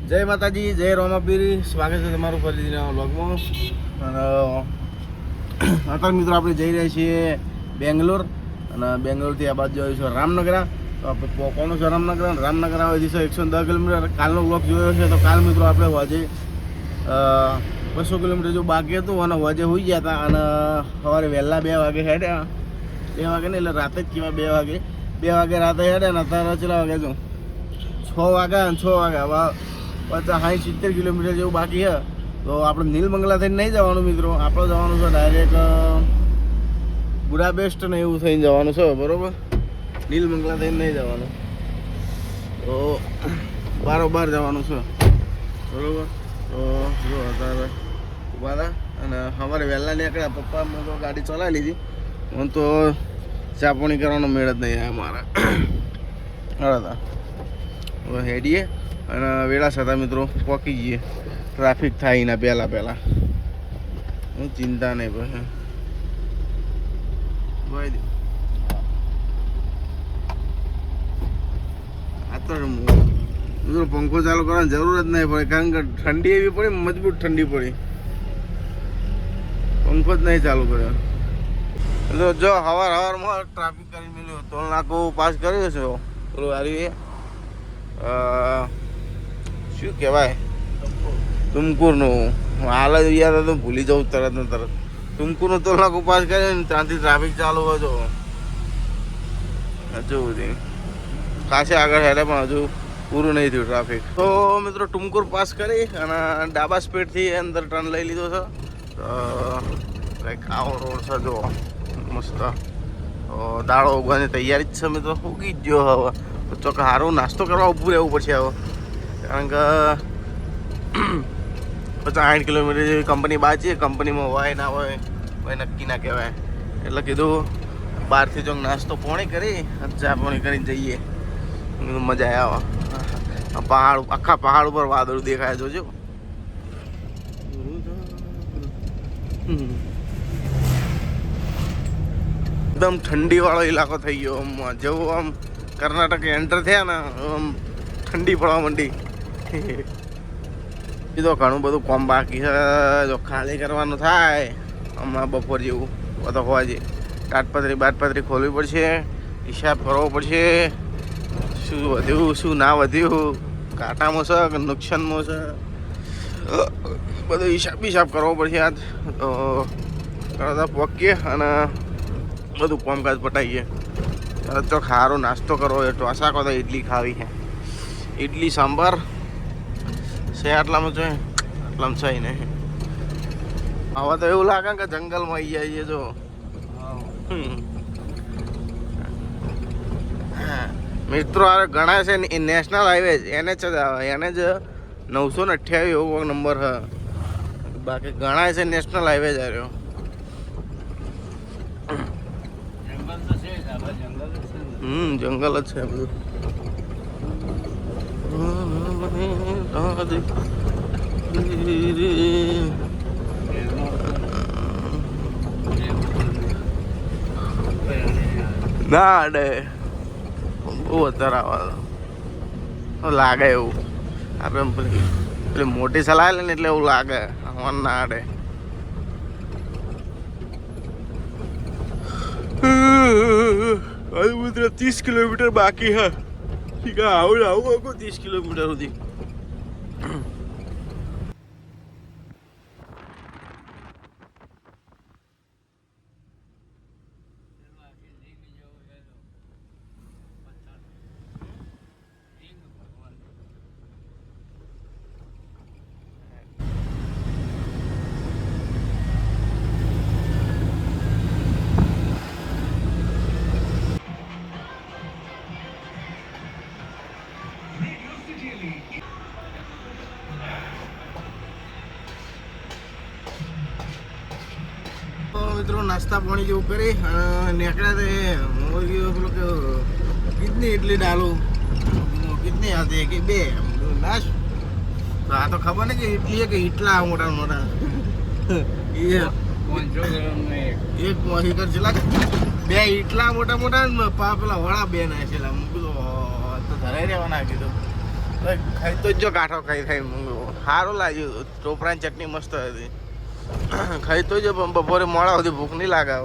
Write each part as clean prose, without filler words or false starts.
જય માતાજી, જય રોમાપીરી. સ્વાગત છે તમારું ફરીથી નવા વ્લોગમાં. અને અત્યારે મિત્રો આપણે જઈ રહ્યા છીએ બેંગ્લોર, અને બેંગ્લોરથી આ બાજુ જોઈશું રામનગરા. તો આપણે પહોંચવાનું છે રામનગરા. રામનગરા આવેથી છે 110 કિલોમીટર. કાલનો વ્લોગ જોયો છે તો કાલ મિત્રો આપણે વાજે 200 કિલોમીટર જો બાકી હતું અને વાજે હોઈ ગયા હતા. અને સવારે વહેલા 2 વાગે હેડ્યા. 2 વાગે નહીં એટલે રાતે જ કેવા 2 વાગે રાતે હેડ્યા. ને અત્યારે કેટલા વાગે જો 6 વાગ્યા. 6 વાગ્યા હવે 60-70 કિલોમીટર જેવું બાકી છે. તો આપણે નીલમંગલા થઈને નહીં જવાનું મિત્રો, આપણે જવાનું છે ડાયરેક્ટ બુડાપેસ્ટ ને એવું થઈને જવાનું છે. બરાબર, નીલમંગલા થઈને નહીં જવાનું, તો બારોબાર જવાનું છે. બરાબર, તો જો અત્યારે ઊભા હતા અને સવારે વહેલા નીકળ્યા. પપ્પા મેં તો ગાડી ચલાવી લીધી. હું તો ચા પાણી કરવાનો મેળ જ નહીં આવ્યા મારા. હતા હવે હેડીએ અને વેળા છતાં મિત્રો પહોંચી જઈએ. ટ્રાફિક થાય એના પહેલાં હું ચિંતા નહીં પછી ભાઈ. આ તો મિત્રો પંખો ચાલુ કરવાની જરૂર જ નહીં પડે, કારણ કે ઠંડી એવી પડી, મજબૂત ઠંડી પડી, પંખો જ નહીં ચાલુ કર્યો. જો સવારમાં ટ્રાફિક કરી મળ્યો. ટોલ નાકો પાસ કર્યો છે પેલું હારી શું કહેવાય તુમકુરનું. હાલ જ યાર તો ભૂલી જાઉં તરત ને તરત. તુમકુરનું ટોલ નાકું પાસ કરે ને ત્યાંથી ટ્રાફિક ચાલુ હોય તો હજુ બધી ખાસે આગળ હેડે પણ હજુ પૂરું નહીં થયું ટ્રાફિક. તો મિત્રો ટુમકુર પાસ કરી અને ડાબા સ્પીડથી અંદર ટર્ન લઈ લીધો છે. તો કંઈક આવો રોડ છે જો મસ્ત. દાળો ઉગવાની તૈયારી જ છે મિત્રો, ઉગી જ ગયો. હવે તો ચોક સારું નાસ્તો કરવા ઊભું રહેવું પડશે હવે, કારણ કે 50-60 કિલોમીટર જેવી કંપની બાજી. કંપનીમાં હોય ના હોય કોઈ નક્કી ના કહેવાય. એટલે કીધું બહારથી જો નાસ્તો પોણી કરી ચા પોણી કરીને જઈએ. મજા આવે. પહાડ, આખા પહાડ ઉપર વાદળ દેખાય જોજો. એકદમ ઠંડી વાળો ઇલાકો થઈ ગયો. જેવું આમ કર્ણાટક એન્ટર થયા ને આમ ઠંડી પડવા માંડી. એ તો ઘણું બધું કોમ બાકી છે. જો ખાલી કરવાનું થાય હમણાં બપોર જેવું તો હોવાજે બાટપત્રી ખોલવી પડશે, હિસાબ કરવો પડશે. શું વધ્યું શું ના વધ્યું, કાંટામાં છે કે નુકસાનમાં છે, બધું હિસાબ કરવો પડશે. આજ તો કરતા પહોંચીએ અને બધું કામકાજ પટાઈએ. તો સારો નાસ્તો કરવો હોય, ઢોસા કહો તો ઇડલી ખાવી છે. ઇડલી સાંભાર છે આટલામાં છે, આટલામાં છે નહીં. હવે તો એવું લાગે કે જંગલમાં આવી જઈએ. જો મિત્રો આ ઘણા છે એ નેશનલ હાઈવે એને જ એને જ 928 એવો નંબર છે. બાકી ઘણા છે નેશનલ હાઈવે જ આવ્યો. જંગલ જ છે બધું. ના અડે બહુ અત્યારે આવે લાગે એવું. આપણે પેલી મોટી સલાહ લે ને એટલે એવું લાગે હવા ના અડે. હજુ મિત્રો 30 કિલોમીટર બાકી હે. આવું 30 કિલોમીટર સુધી. મિત્રો નાસ્તા પાણી જેવું કરી નીકળ્યા. તે પેલો કે કિતની ઇડલી ડાલું, કિતની હતી કે 2 નાશ. તો આ તો ખબર ને કે ઇડલી કે ઇટલા મોટા મોટા એક મોહીકર છેલ્લા 2 ઇટલા મોટા મોટા પેલા વડા 2 નાખેલા. હું કીધું તો ધરાઈ રહેવાના કીધું. ખાઈ તો જો કાઠો ખાઈ સારું લાગ્યું. ટોપરાની ચટણી મસ્ત હતી. ખાઈ તો જો પણ બપોરે મોડા સુધી ભૂખ નહીં લાગે.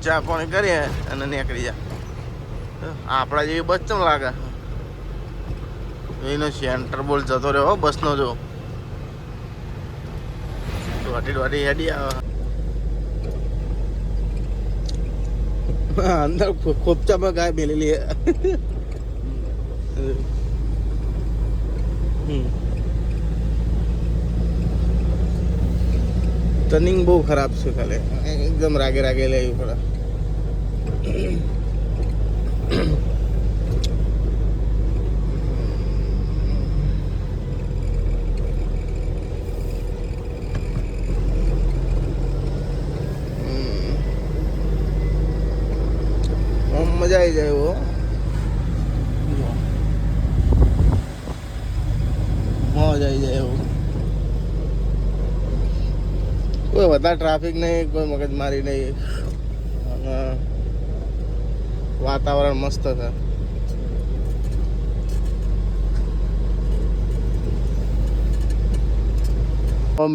ચા પાણી કરીએ અને નીકળી જા. આપણા જેવી બસ ચમ લાગે. એનો સેન્ટર બોલ જતો રહ્યો બસનો. જો દોઢી હેડી આવે અંદર ખોપચામાં ગાય મેલેલી. ટર્નિંગ બહુ ખરાબ છે. ખાલી એકદમ રાગે લેવી પડે. મજા આવી જાય એવો. મજા આવી જાય એવું. કોઈ વધારે ટ્રાફિક નહીં, કોઈ મગજમારી નહીં. અને વાતાવરણ મસ્ત છે.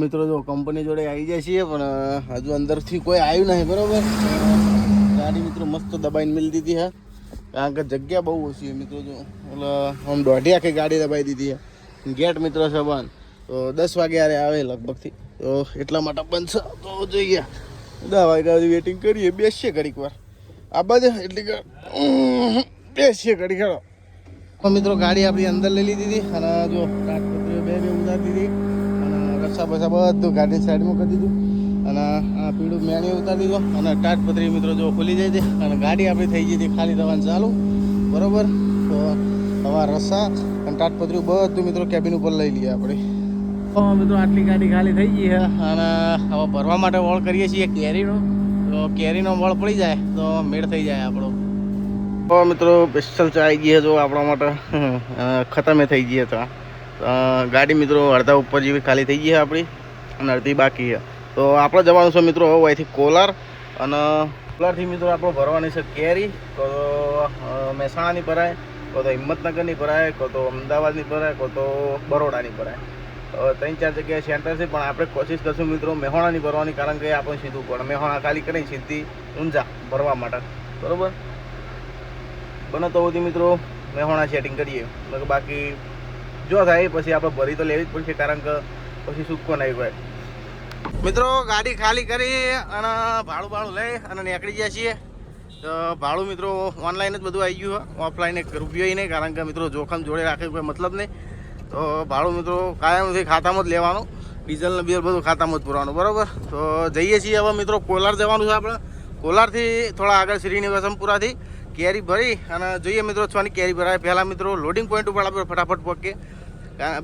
મિત્રો જો કંપની જોડે આવી જાય છીએ, પણ હજુ અંદરથી કોઈ આવ્યું નહીં. બરોબર, ગાડી મિત્રો મસ્ત દબાઈને મિલી દીધી હે, કારણ કે જગ્યા બહુ ઓછી છે મિત્રો. જો એટલે આમ દોઢી આખી ગાડી દબાઈ દીધી છે. ગેટ મિત્રો છે બંધ. તો 10 વાગે આવે લગભગથી, તો એટલા માટે બંધ છે. તો જોઈએ 10 વાગ્યા સુધી વેટિંગ કરીએ. બેસીએ ઘડીક વાર આ બાજુ, એટલે કે બેસીએ ઘડી ખેડો. મિત્રો ગાડી આપણી અંદર લઈ લીધી હતી અને જો કાટપત્રીઓ બે ઉતારી દીધી અને રસ્સા બસા બધું ગાડી સાઈડમાં કરી દીધું અને આ પીળું મેણી ઉતારી દીધો અને તાટપત્રી મિત્રો જો ખુલી જાય છે અને ગાડી આપણી થઈ ગઈ હતી ખાલી થવાનું ચાલુ. બરાબર, તો હવે રસ્સા અને તાટપત્રી બધું મિત્રો કેબિન ઉપર લઈ લઈએ આપણે. તો મિત્રો આટલી ગાડી ખાલી થઈ ગઈ છે અને હવે ભરવા માટે વળ કરીએ છીએ કેરીનો. તો કેરીનો વળ પડી જાય તો મેળ થઈ જાય આપણો. તો મિત્રો સ્પેશિયલ ચા આવી ગઈ છે જો આપણા માટે. ખતમે થઈ ગઈ છે ગાડી મિત્રો. અડધા ઉપર જેવી ખાલી થઈ ગઈ છે આપણી અને અડધી બાકી છે. તો આપણે જવાનું છે મિત્રો હવે અહીંથી કોલાર. અને કોલારથી મિત્રો આપણે ભરવાની છે કેરી. તો મહેસાણાની ભરાય, કો તો હિંમતનગરની ભરાય, કો તો અમદાવાદની ભરાય, કો તો બરોડાની ભરાય. 3-4 જગ્યાએ સેન્ટર છે, પણ આપણે કોશિશ કરશું મિત્રો મહેસાણાની ભરવાની, કારણ કે આપણે સીધું પડે. મહેસાણા ખાલી કરીને સીધી ઊંઝા ભરવા માટે. બરાબર, બને તો સુધી મિત્રો મહેસાણા સેટિંગ કરીએ. બાકી જો થાય પછી આપણે ભરી તો લેવી જ પડશે, કારણ કે પછી સૂકો નહીં હોય. મિત્રો ગાડી ખાલી કરી અને ભાડું લઈ અને નીકળી ગયા છીએ. તો ભાડું મિત્રો ઓનલાઈન જ બધું આવી ગયું. ઓફલાઈન એક રૂપિયો નહીં, કારણ કે મિત્રો જોખમ જોડે રાખે કોઈ મતલબ નહીં. તો ભાડું મિત્રો કાયમથી ખાતામાં જ લેવાનું. ડીઝલને બિલ બધું ખાતામાં જ પૂરવાનું. બરાબર, તો જઈએ છીએ હવે મિત્રો કોલાર જવાનું છે આપણે. કોલારથી થોડા આગળ શ્રીનિવાસમપુરાથી કેરી ભરી અને જોઈએ મિત્રો છની કેરી ભરાય. પહેલાં મિત્રો લોડિંગ પોઈન્ટ ઉપર આપણે ફટાફટ પહોંચીએ.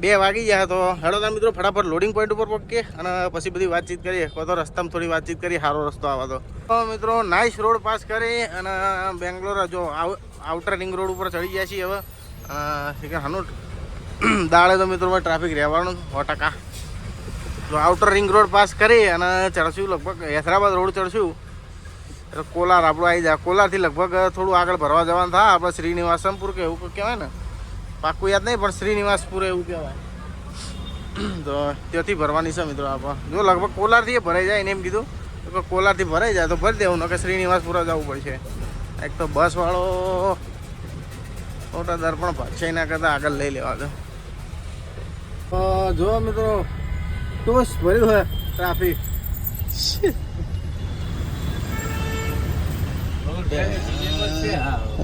2 વાગી જાય તો હેડો મિત્રો ફટાફટ લોડિંગ પોઈન્ટ ઉપર પહોંચીએ અને પછી બધી વાતચીત કરીએ. કો તો રસ્તામાં થોડી વાતચીત કરીએ, સારો રસ્તો આવે તો. મિત્રો નાઇસ રોડ પાસ કરી અને બેંગ્લોર જો આઉટર રિંગ રોડ ઉપર ચડી ગયા છીએ હવે. હનોટ દાડે તો મિત્રો ટ્રાફિક રહેવાનું 100%. તો આઉટર રિંગ રોડ પાસ કરી અને ચડશું લગભગ હૈદરાબાદ રોડ ચડશું એટલે કોલાર આપણું આવી જાય. કોલારથી લગભગ થોડું આગળ ભરવા જવાનું થાય આપણે. શ્રીનિવાસમપુર કે એવું કહેવાય ને, પાક્કું યાદ નહીં, પણ શ્રીનિવાસપુર એવું કહેવાય. તો ત્યાંથી ભરવાની છે મિત્રો આપણે. જો લગભગ કોલારથી ભરાઈ જાય એને એમ કીધું તો કોલારથી ભરાઈ જાય તો ભરી દેવું, કે શ્રીનિવાસપુર જવું પડશે. એક તો બસવાળો મોટા દર પણ ભરશે એના કરતાં આગળ લઈ લેવા દો. જો મિત્રો ટોસ ભર્યું હોય ટ્રાફિક.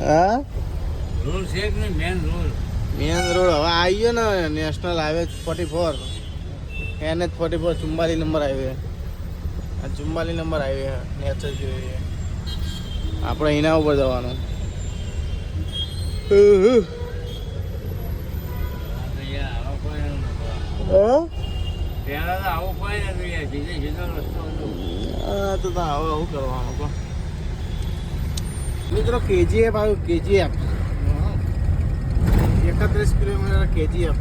હા, મેન રોડ હવે આવી ગયો ને, national highway 44, NH 44 44 number highway. આ 44 નંબર હાઈવે નેચર જોઈએ આપણે એના ઉપર જવાનું. તો હવે શું કરવાનું મિત્રો? KGF આવ્યું, KGF 31 કિલોમીટર KGF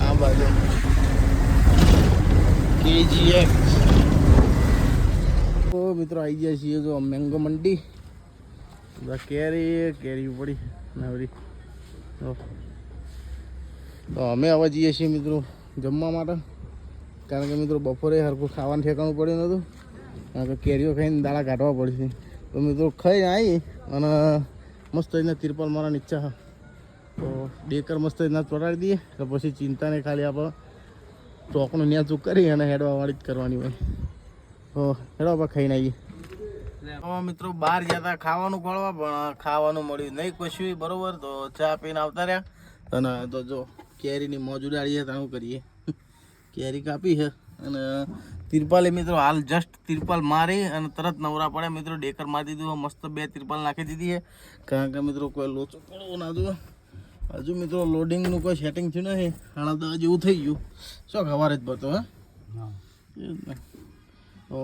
આ બાજુ KGF. તો મિત્રો આવી ગયા છીએ જો મેંગો મંડી. કેરી પડી નાવરી તો અમે હવે જઈએ છીએ મિત્રો જમવા માટે, કારણ કે મિત્રો બપોરે હરખું ખાવાનું ઠેકાણું પડ્યું નહોતું, કારણ કે કેરીઓ ખાઈને દાડા કાઢવા પડશે. તો મિત્રો ખાઈને આવી અને મસ્ત રીતના તિરપાલ મારવાની ઈચ્છા છે, તો ડેકર મસ્ત રીતના ચોટાડી દઈએ તો પછી ચિંતા નહીં, ખાલી આપણે ચોકનું ન્યાચું કરી અને હેડવાવાળી જ કરવાની હોય. તો હેડો આપણે ખાઈને આવીએ. મિત્રો બહાર ગયા હતા ખાવાનું ખોળવા, પણ ખાવાનું મળ્યું નહીં કશું બરોબર. તો ચા પીને આવતા રહ્યા અને તો જો કેરીની મોજ ઉડાડીએ તો શું કરીએ, કેરી કાપી છે અને તિરપાલે મિત્રો હાલ જસ્ટ તિરપાલ મારી અને તરત નવરા પડે મિત્રો ડેકર મારી દીધું. મસ્ત 2 તિરપાલ નાખી દીધી છે, કારણ કે મિત્રો કોઈ લોચો પડવો ના જુઓ. હજુ મિત્રો લોડિંગનું કોઈ સેટિંગ થયું નથી, હાલ તો હજુ એવું થઈ ગયું શું ખબર જ પડતો. હા તો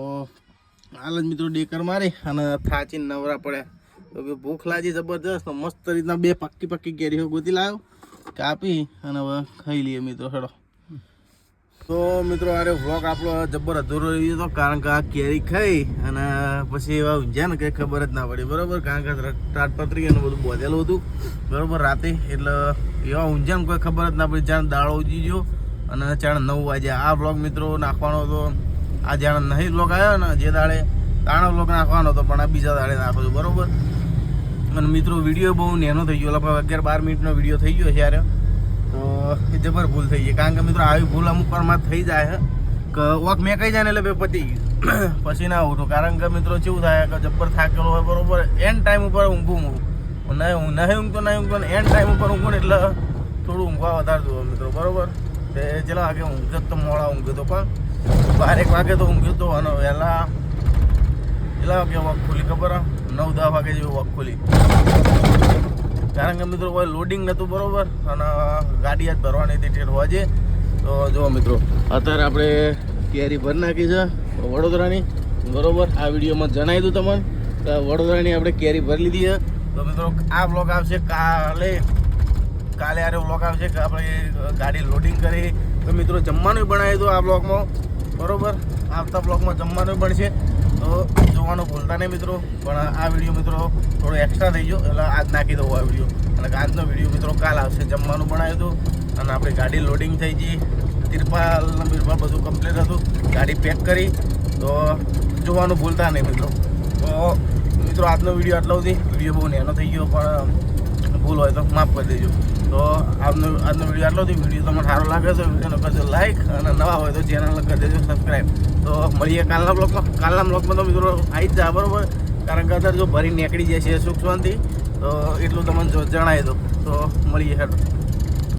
હાલ જ મિત્રો ડેકર મારી અને થાચીને નવરા પડ્યા. તો ભૂખ લાગી જબરદસ્ત, મસ્ત રીતના 2 પાક્કી કેરીઓ ગોતી લાવ્યો, કાપી અને હવે ખાઈ લઈએ મિત્રો. હેડો તો મિત્રો અરે વ્લોગ આપણો જબર અધૂરો રહ્યો હતો, કારણ કે આ કેરી ખાઈ અને પછી એવા ઊંઝ્યા ને કંઈ ખબર જ ના પડી બરાબર, કારણ કે તાટપત્રી એનું બધું બોધેલું હતું બરાબર રાતે, એટલે એવા ઊંઝ્યા ને કોઈ ખબર જ ના પડી. જાણે દાડો ઉજી ગયો અને જાણે 9 વાગ્યા. આ વ્લોગ મિત્રો નાખવાનો હતો, આ જાણે નહીં વ્લોગ આવ્યો ને જે દાડે તાણો વ્લોગ નાખવાનો હતો, પણ આ બીજા દાડે નાખો છો બરાબર. અને મિત્રો વિડીયો બહુ નેનો થઈ ગયો, લગભગ 11-12 મિનિટનો વિડીયો થઈ ગયો ત્યારે. તો એ જબર ભૂલ થઈ ગઈ, કારણ કે મિત્રો આવી ભૂલ અમુક વારમાં થઈ જાય છે કે વોક મેં કહી જાય ને એટલે પતી ગયું પછી ના ઉઠું, કારણ કે મિત્રો કેવું થાય કે જબ્બર થાકેલો હોય બરોબર, એન્ડ ટાઈમ ઉપર ઊંઘું નહીં ઊંઘતો ને એન્ડ ટાઈમ ઉપર ઊંઘું ને એટલે થોડું ઊંઘવા વધારે દઉં મિત્રો બરોબર. તે ચલો વાગે ઊંઘ્યો તો મોડા ઊંઘ્યો તો, પણ 12-1 વાગે તો ઊંઘ્યો તો અને વહેલા વાગે વોક ખુલી ખબર 9-10 વાગે જેવી વોક ખુલી, કારણ કે મિત્રો કોઈ લોડિંગ નહોતું બરોબર અને ગાડી જ ભરવાની હતી ઠેર હોજે. તો જુઓ મિત્રો અત્યારે આપણે કેરી ભરી નાખી છે વડોદરાની બરોબર. આ વિડીયોમાં જણાવી દઉં તમને કે વડોદરાની આપણે કેરી ભરી લીધી છે. તો મિત્રો આ બ્લોગ આવશે કાલે આરે બ્લોગ આવશે કે આપણે ગાડી લોડિંગ કરી. તો મિત્રો જમવાનું બનાવી દઉં આ બ્લોગમાં બરોબર, આવતા બ્લોગમાં જમવાનું બનશે, તો જોવાનું ભૂલતા નહીં મિત્રો. પણ આ વિડીયો મિત્રો થોડો એક્સ્ટ્રા થઈ ગયો એટલે આજ નાખી દઉં આ વિડીયો, અને આજનો વિડીયો મિત્રો કાલ આવશે. જમવાનું બનાવ્યું હતું અને આપણી ગાડી લોડિંગ થઈ ગઈ, તિરપાલ બધું કમ્પ્લીટ હતું, ગાડી પેક કરી. તો જોવાનું ભૂલતા નહીં મિત્રો. તો મિત્રો આજનો વિડીયો આટલો સુધી, વિડીયો બહુ નેનો થઈ ગયો, પણ ભૂલ હોય તો માફ કરી દેજો. તો આજનો વિડીયો આટલો હતી. વિડીયો તમને સારો લાગે તો વિડીયોને કરજો લાઈક, અને નવા હોય તો ચેનલ કરી દેજો સબસ્ક્રાઈબ. તો મળીએ કાલના બ્લોગમાં. તો મિત્રો આવી જ જા બરાબર, કારણ કે અત્યારે જો ભરી નીકળી જાય છે સુખ શાંતિ, તો એટલું તમને જણાવી દો. તો મળીએ હેઠળ.